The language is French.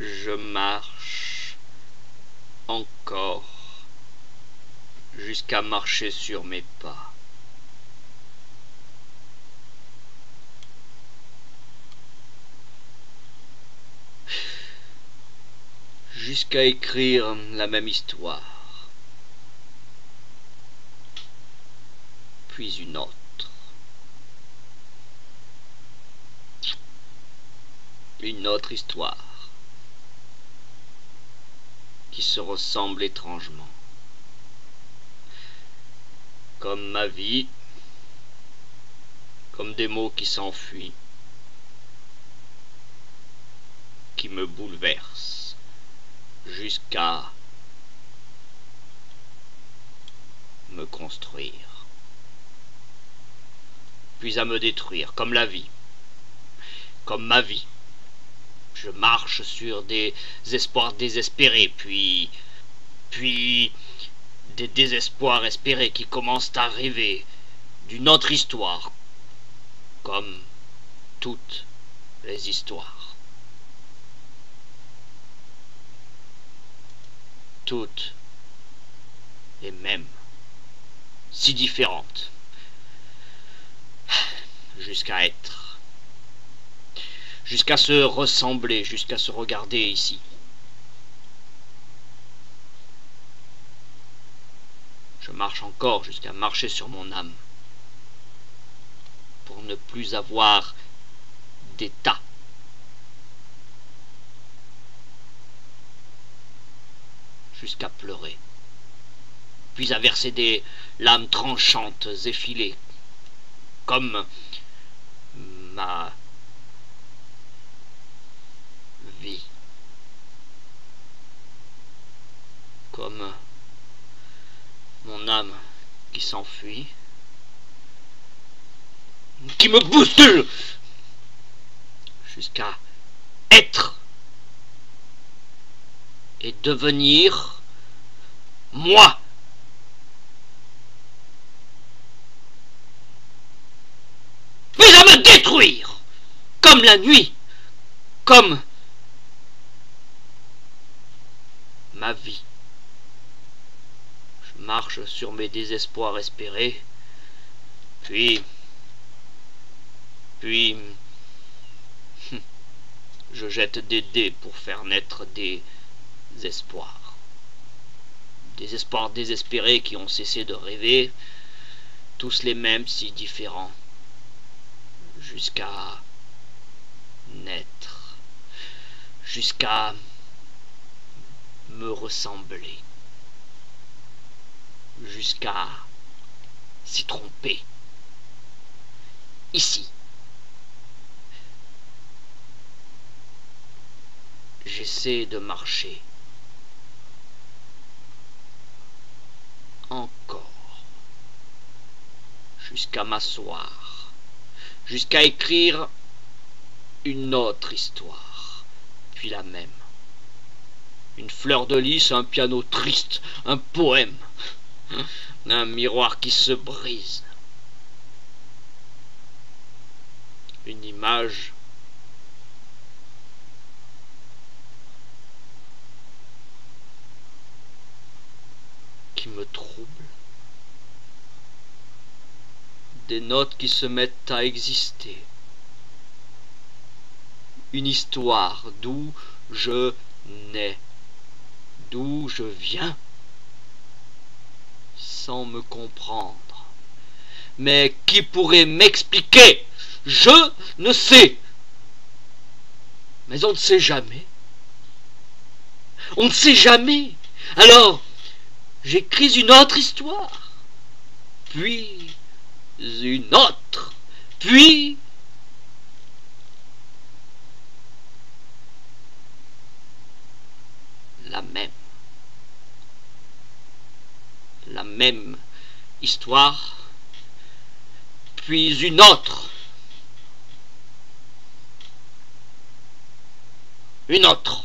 Je marche encore jusqu'à marcher sur mes pas. Jusqu'à écrire la même histoire, puis une autre. Une autre histoire qui se ressemble étrangement. Comme ma vie, comme des mots qui s'enfuient, qui me bouleversent jusqu'à me construire, puis à me détruire, comme la vie, comme ma vie. Je marche sur des espoirs désespérés, puis des désespoirs espérés qui commencent à rêver d'une autre histoire, comme toutes les histoires. Toutes les mêmes, si différentes, jusqu'à être. Jusqu'à se ressembler, jusqu'à se regarder ici. Je marche encore jusqu'à marcher sur mon âme, pour ne plus avoir d'état. Jusqu'à pleurer, puis à verser des lames tranchantes effilées, comme ma vie, comme mon âme qui s'enfuit, qui me bouscule, jusqu'à être et devenir moi. Puis à me détruire, comme la nuit, comme ma vie. Je marche sur mes désespoirs espérés, puis je jette des dés pour faire naître des espoirs. Des espoirs désespérés qui ont cessé de rêver, tous les mêmes si différents, jusqu'à naître, jusqu'à me ressembler, jusqu'à s'y tromper. Ici, j'essaie de marcher encore jusqu'à m'asseoir, jusqu'à écrire une autre histoire, puis la même. Une fleur de lys, un piano triste, un poème, un miroir qui se brise, une image qui me trouble, des notes qui se mettent à exister, une histoire d'où je nais, d'où je viens, sans me comprendre. Mais qui pourrait m'expliquer? Je ne sais. Mais on ne sait jamais. On ne sait jamais. Alors, j'écris une autre histoire, puis une autre, puis la même histoire, puis une autre, une autre.